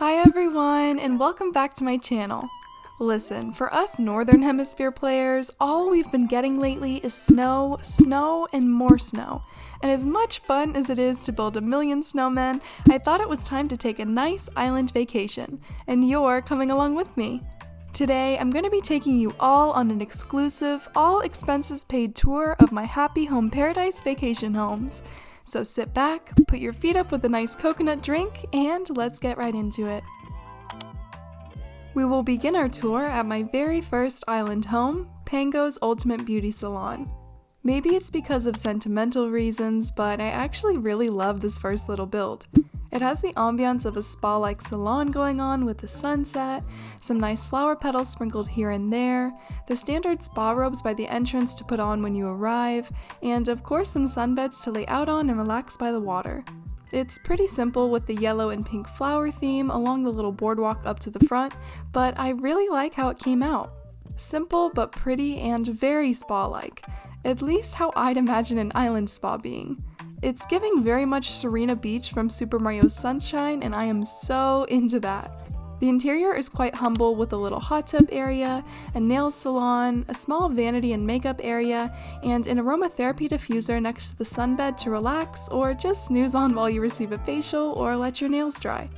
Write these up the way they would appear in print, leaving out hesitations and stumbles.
Hi everyone, and welcome back to my channel. Listen, for us Northern Hemisphere players, all we've been getting lately is snow, snow, and more snow. And as much fun as it is to build a million snowmen, I thought it was time to take a nice island vacation, and you're coming along with me. Today, I'm going to be taking you all on an exclusive, all expenses paid tour of my Happy Home Paradise vacation homes. So sit back, put your feet up with a nice coconut drink, and let's get right into it. We will begin our tour at my very first island home, Pango's Ultimate Beauty Salon. Maybe it's because of sentimental reasons, but I actually really love this first little build. It has the ambiance of a spa-like salon going on with the sunset, some nice flower petals sprinkled here and there, the standard spa robes by the entrance to put on when you arrive, and of course some sunbeds to lay out on and relax by the water. It's pretty simple with the yellow and pink flower theme along the little boardwalk up to the front, but I really like how it came out. Simple but pretty and very spa-like, at least how I'd imagine an island spa being. It's giving very much Serena Beach from Super Mario Sunshine, and I am so into that. The interior is quite humble with a little hot tub area, a nails salon, a small vanity and makeup area, and an aromatherapy diffuser next to the sunbed to relax or just snooze on while you receive a facial or let your nails dry.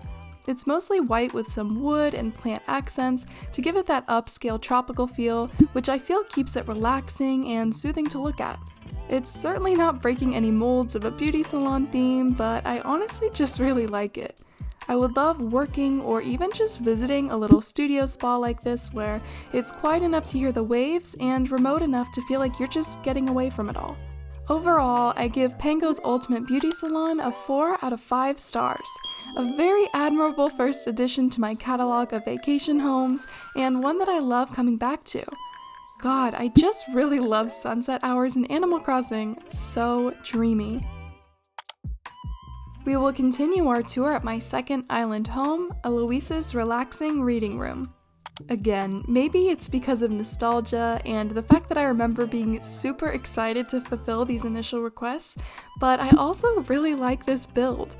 It's mostly white with some wood and plant accents to give it that upscale tropical feel, which I feel keeps it relaxing and soothing to look at. It's certainly not breaking any molds of a beauty salon theme, but I honestly just really like it. I would love working or even just visiting a little studio spa like this where it's quiet enough to hear the waves and remote enough to feel like you're just getting away from it all. Overall, I give Pango's Ultimate Beauty Salon a 4 out of 5 stars. A very admirable first addition to my catalog of vacation homes, and one that I love coming back to. God, I just really love sunset hours in Animal Crossing. So dreamy. We will continue our tour at my second island home, Eloise's relaxing reading room. Again, maybe it's because of nostalgia and the fact that I remember being super excited to fulfill these initial requests, but I also really like this build.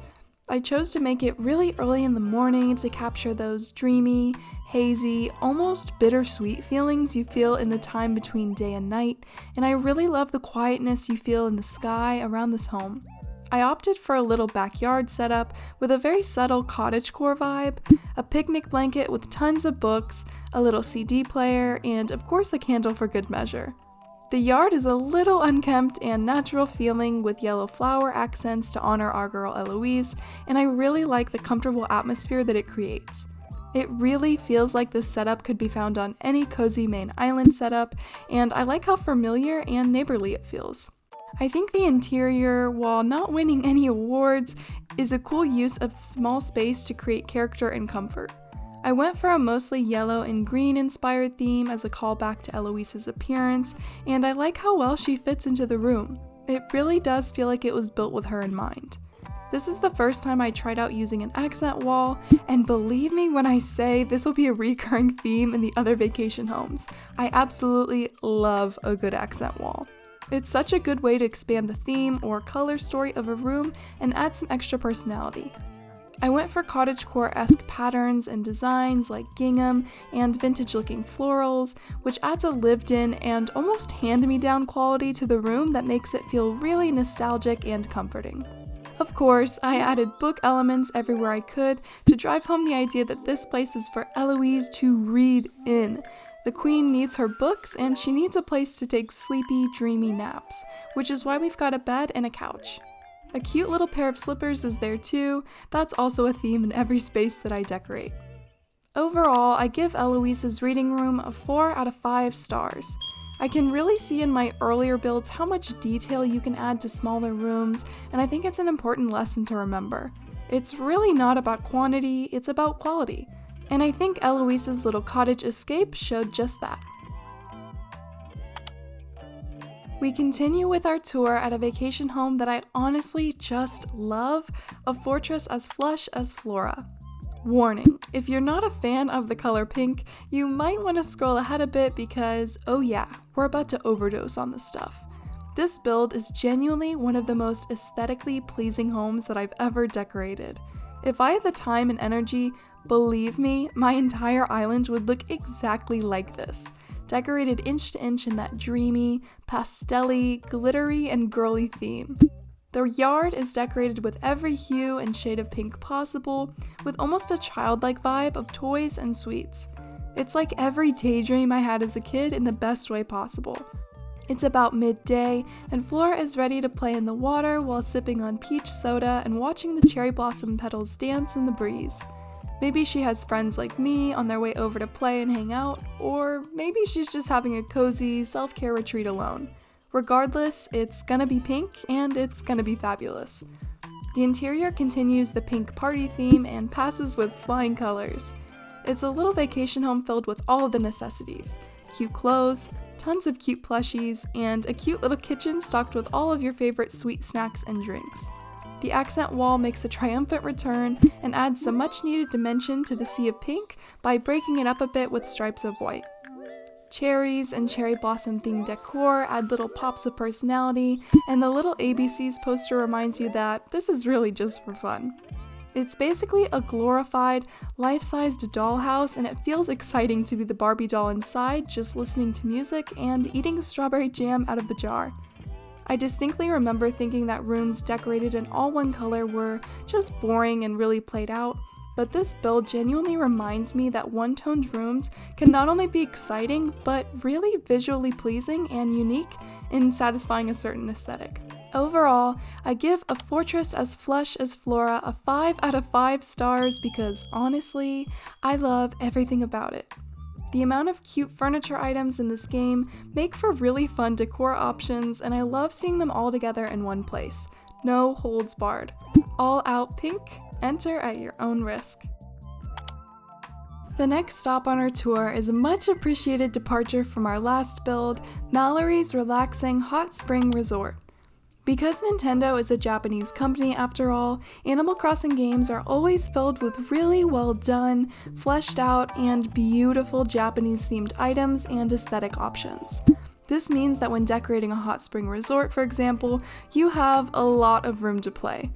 I chose to make it really early in the morning to capture those dreamy, hazy, almost bittersweet feelings you feel in the time between day and night, and I really love the quietness you feel in the sky around this home. I opted for a little backyard setup with a very subtle cottagecore vibe, a picnic blanket with tons of books, a little CD player, and of course a candle for good measure. The yard is a little unkempt and natural feeling with yellow flower accents to honor our girl Eloise, and I really like the comfortable atmosphere that it creates. It really feels like this setup could be found on any cozy main island setup, and I like how familiar and neighborly it feels. I think the interior, while not winning any awards, is a cool use of small space to create character and comfort. I went for a mostly yellow and green inspired theme as a callback to Eloise's appearance, and I like how well she fits into the room. It really does feel like it was built with her in mind. This is the first time I tried out using an accent wall, and believe me when I say this will be a recurring theme in the other vacation homes. I absolutely love a good accent wall. It's such a good way to expand the theme or color story of a room and add some extra personality. I went for cottagecore-esque patterns and designs like gingham and vintage-looking florals, which adds a lived-in and almost hand-me-down quality to the room that makes it feel really nostalgic and comforting. Of course, I added book elements everywhere I could to drive home the idea that this place is for Eloise to read in. The queen needs her books, and she needs a place to take sleepy, dreamy naps, which is why we've got a bed and a couch. A cute little pair of slippers is there too. That's also a theme in every space that I decorate. Overall, I give Eloise's reading room a 4 out of 5 stars. I can really see in my earlier builds how much detail you can add to smaller rooms, and I think it's an important lesson to remember. It's really not about quantity, it's about quality. And I think Eloise's little cottage escape showed just that. We continue with our tour at a vacation home that I honestly just love, a fortress as flush as Flora. Warning, if you're not a fan of the color pink, you might want to scroll ahead a bit because, oh yeah, we're about to overdose on this stuff. This build is genuinely one of the most aesthetically pleasing homes that I've ever decorated. If I had the time and energy, Believe me, my entire island would look exactly like this, decorated inch to inch in that dreamy, pastel-y, glittery, and girly theme. The yard is decorated with every hue and shade of pink possible, with almost a childlike vibe of toys and sweets. It's like every daydream I had as a kid in the best way possible. It's about midday, and Flora is ready to play in the water while sipping on peach soda and watching the cherry blossom petals dance in the breeze. Maybe she has friends like me on their way over to play and hang out, or maybe she's just having a cozy self-care retreat alone. Regardless, it's gonna be pink and it's gonna be fabulous. The interior continues the pink party theme and passes with flying colors. It's a little vacation home filled with all of the necessities: cute clothes, tons of cute plushies, and a cute little kitchen stocked with all of your favorite sweet snacks and drinks. The accent wall makes a triumphant return and adds some much needed dimension to the sea of pink by breaking it up a bit with stripes of white. Cherries and cherry blossom themed decor add little pops of personality, and the little ABCs poster reminds you that this is really just for fun. It's basically a glorified, life-sized dollhouse, and it feels exciting to be the Barbie doll inside, just listening to music and eating strawberry jam out of the jar. I distinctly remember thinking that rooms decorated in all one color were just boring and really played out, but this build genuinely reminds me that one-toned rooms can not only be exciting, but really visually pleasing and unique in satisfying a certain aesthetic. Overall, I give A Fortress as Flush as Flora a 5 out of 5 stars because, honestly, I love everything about it. The amount of cute furniture items in this game make for really fun decor options, and I love seeing them all together in one place. No holds barred. All out pink. Enter at your own risk. The next stop on our tour is a much appreciated departure from our last build, Mallory's relaxing hot spring resort. Because Nintendo is a Japanese company after all, Animal Crossing games are always filled with really well done, fleshed out, and beautiful Japanese themed items and aesthetic options. This means that when decorating a hot spring resort, for example, you have a lot of room to play.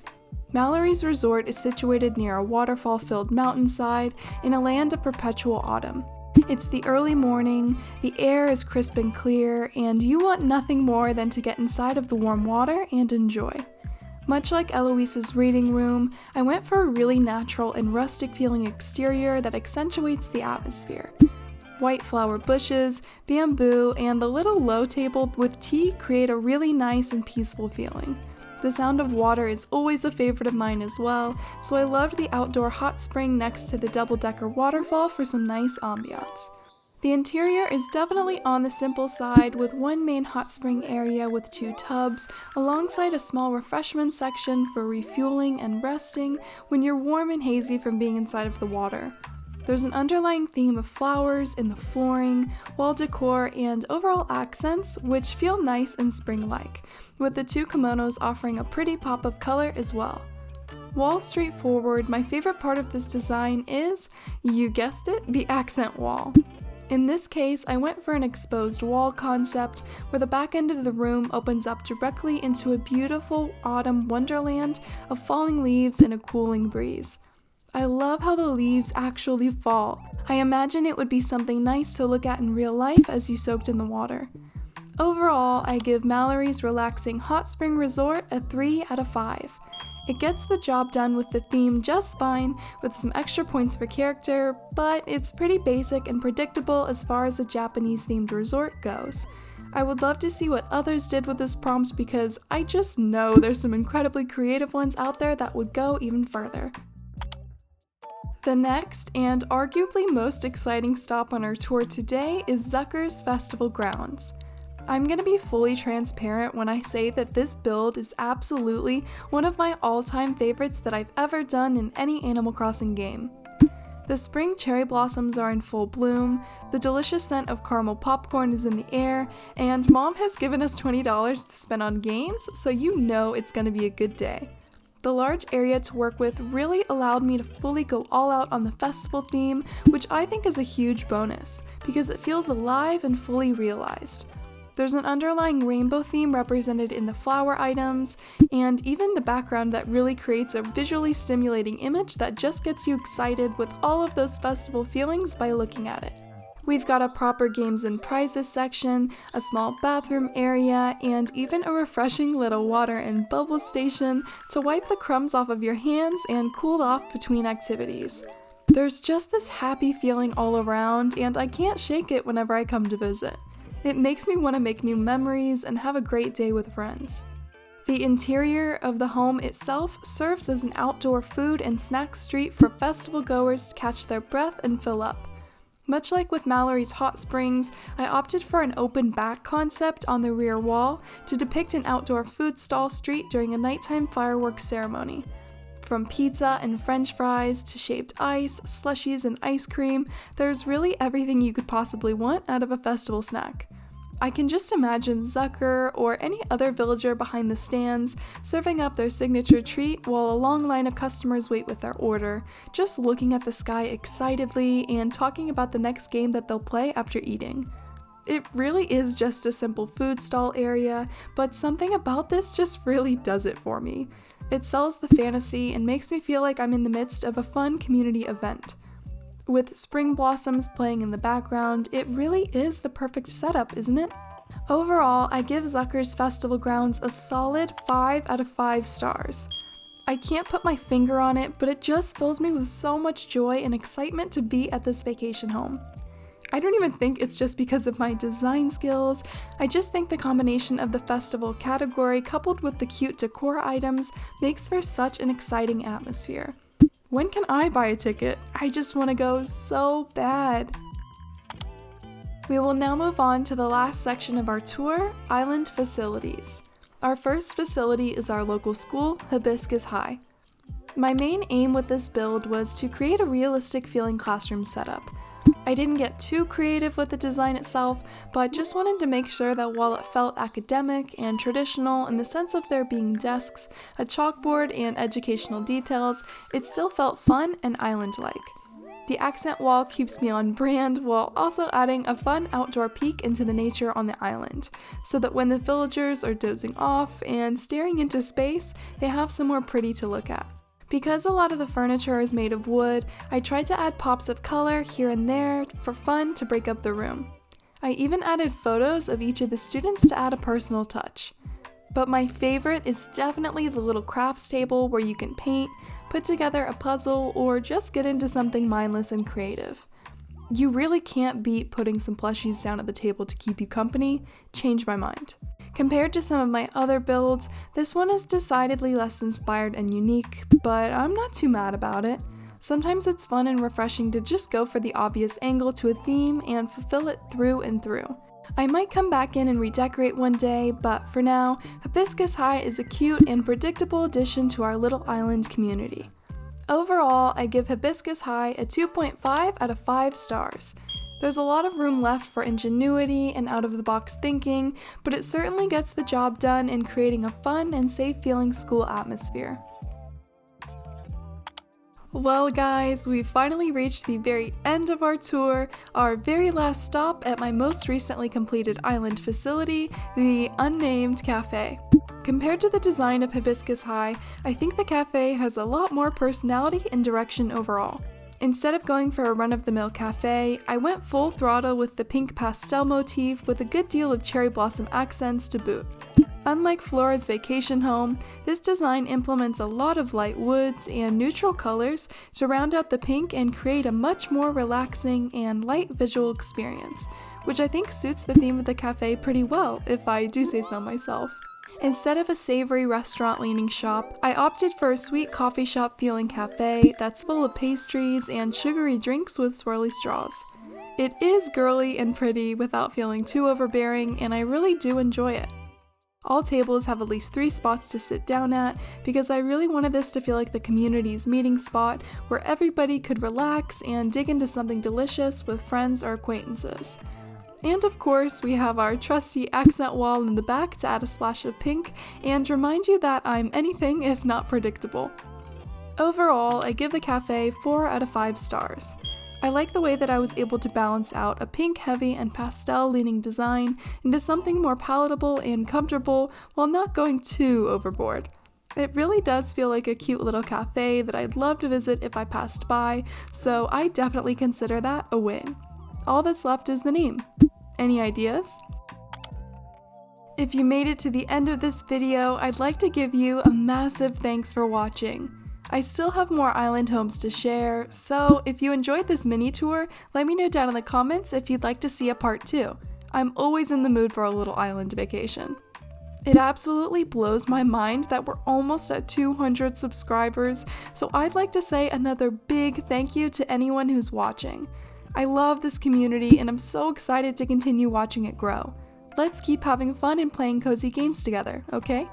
Mallory's resort is situated near a waterfall-filled mountainside in a land of perpetual autumn. It's the early morning, the air is crisp and clear, and you want nothing more than to get inside of the warm water and enjoy. Much like Eloise's reading room, I went for a really natural and rustic feeling exterior that accentuates the atmosphere. White flower bushes, bamboo, and the little low table with tea create a really nice and peaceful feeling. The sound of water is always a favorite of mine as well, so I loved the outdoor hot spring next to the double-decker waterfall for some nice ambiance. The interior is definitely on the simple side, with one main hot spring area with 2 tubs, alongside a small refreshment section for refueling and resting when you're warm and hazy from being inside of the water. There's an underlying theme of flowers in the flooring, wall decor, and overall accents, which feel nice and spring-like, with the 2 kimonos offering a pretty pop of color as well. While straightforward, my favorite part of this design is, you guessed it, the accent wall. In this case, I went for an exposed wall concept where the back end of the room opens up directly into a beautiful autumn wonderland of falling leaves and a cooling breeze. I love how the leaves actually fall. I imagine it would be something nice to look at in real life as you soaked in the water. Overall, I give Mallory's relaxing hot spring resort a 3 out of 5. It gets the job done with the theme just fine, with some extra points for character, but it's pretty basic and predictable as far as a Japanese themed resort goes. I would love to see what others did with this prompt because I just know there's some incredibly creative ones out there that would go even further. The next, and arguably most exciting stop on our tour today is Zucker's Festival Grounds. I'm gonna be fully transparent when I say that this build is absolutely one of my all-time favorites that I've ever done in any Animal Crossing game. The spring cherry blossoms are in full bloom, the delicious scent of caramel popcorn is in the air, and Mom has given us $20 to spend on games, so you know it's gonna be a good day. The large area to work with really allowed me to fully go all out on the festival theme, which I think is a huge bonus, because it feels alive and fully realized. There's an underlying rainbow theme represented in the flower items, and even the background that really creates a visually stimulating image that just gets you excited with all of those festival feelings by looking at it. We've got a proper games and prizes section, a small bathroom area, and even a refreshing little water and bubble station to wipe the crumbs off of your hands and cool off between activities. There's just this happy feeling all around, and I can't shake it whenever I come to visit. It makes me want to make new memories and have a great day with friends. The interior of the home itself serves as an outdoor food and snack street for festival goers to catch their breath and fill up. Much like with Mallory's hot springs, I opted for an open back concept on the rear wall to depict an outdoor food stall street during a nighttime fireworks ceremony. From pizza and french fries to shaved ice, slushies, and ice cream, there's really everything you could possibly want out of a festival snack. I can just imagine Zucker or any other villager behind the stands serving up their signature treat while a long line of customers wait with their order, just looking at the sky excitedly and talking about the next game that they'll play after eating. It really is just a simple food stall area, but something about this just really does it for me. It sells the fantasy and makes me feel like I'm in the midst of a fun community event. With spring blossoms playing in the background, it really is the perfect setup, isn't it? Overall, I give Zucker's festival grounds a solid 5 out of 5 stars. I can't put my finger on it, but it just fills me with so much joy and excitement to be at this vacation home. I don't even think it's just because of my design skills. I just think the combination of the festival category coupled with the cute decor items makes for such an exciting atmosphere. When can I buy a ticket? I just want to go so bad. We will now move on to the last section of our tour, island facilities. Our first facility is our local school, Hibiscus High. My main aim with this build was to create a realistic feeling classroom setup. I didn't get too creative with the design itself, but just wanted to make sure that while it felt academic and traditional in the sense of there being desks, a chalkboard, and educational details, it still felt fun and island-like. The accent wall keeps me on brand while also adding a fun outdoor peek into the nature on the island, so that when the villagers are dozing off and staring into space, they have somewhere pretty to look at. Because a lot of the furniture is made of wood, I tried to add pops of color here and there for fun to break up the room. I even added photos of each of the students to add a personal touch. But my favorite is definitely the little crafts table where you can paint, put together a puzzle, or just get into something mindless and creative. You really can't beat putting some plushies down at the table to keep you company. Change my mind. Compared to some of my other builds, this one is decidedly less inspired and unique, but I'm not too mad about it. Sometimes it's fun and refreshing to just go for the obvious angle to a theme and fulfill it through and through. I might come back in and redecorate one day, but for now, Hibiscus High is a cute and predictable addition to our little island community. Overall, I give Hibiscus High a 2.5 out of 5 stars. There's a lot of room left for ingenuity and out-of-the-box thinking, but it certainly gets the job done in creating a fun and safe-feeling school atmosphere. Well guys, we've finally reached the very end of our tour, our very last stop at my most recently completed island facility, the Unnamed Cafe. Compared to the design of Hibiscus High, I think the cafe has a lot more personality and direction overall. Instead of going for a run-of-the-mill cafe, I went full throttle with the pink pastel motif with a good deal of cherry blossom accents to boot. Unlike Flora's vacation home, this design implements a lot of light woods and neutral colors to round out the pink and create a much more relaxing and light visual experience, which I think suits the theme of the cafe pretty well, if I do say so myself. Instead of a savory restaurant-leaning shop, I opted for a sweet coffee shop-feeling cafe that's full of pastries and sugary drinks with swirly straws. It is girly and pretty without feeling too overbearing, and I really do enjoy it. All tables have at least 3 spots to sit down at because I really wanted this to feel like the community's meeting spot where everybody could relax and dig into something delicious with friends or acquaintances. And of course, we have our trusty accent wall in the back to add a splash of pink and remind you that I'm anything if not predictable. Overall, I give the cafe 4 out of 5 stars. I like the way that I was able to balance out a pink heavy and pastel leaning design into something more palatable and comfortable while not going too overboard. It really does feel like a cute little cafe that I'd love to visit if I passed by, so I definitely consider that a win. All that's left is the name. Any ideas? If you made it to the end of this video, I'd like to give you a massive thanks for watching. I still have more island homes to share, so if you enjoyed this mini tour, let me know down in the comments if you'd like to see a part 2. I'm always in the mood for a little island vacation. It absolutely blows my mind that we're almost at 200 subscribers, so I'd like to say another big thank you to anyone who's watching. I love this community and I'm so excited to continue watching it grow. Let's keep having fun and playing cozy games together, okay?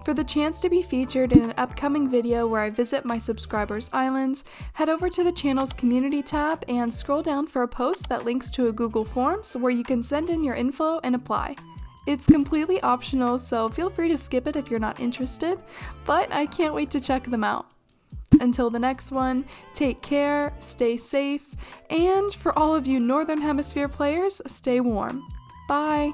For the chance to be featured in an upcoming video where I visit my subscribers' islands, head over to the channel's community tab and scroll down for a post that links to a Google Forms where you can send in your info and apply. It's completely optional, so feel free to skip it if you're not interested, but I can't wait to check them out. Until the next one, take care, stay safe, and for all of you Northern Hemisphere players, stay warm. Bye!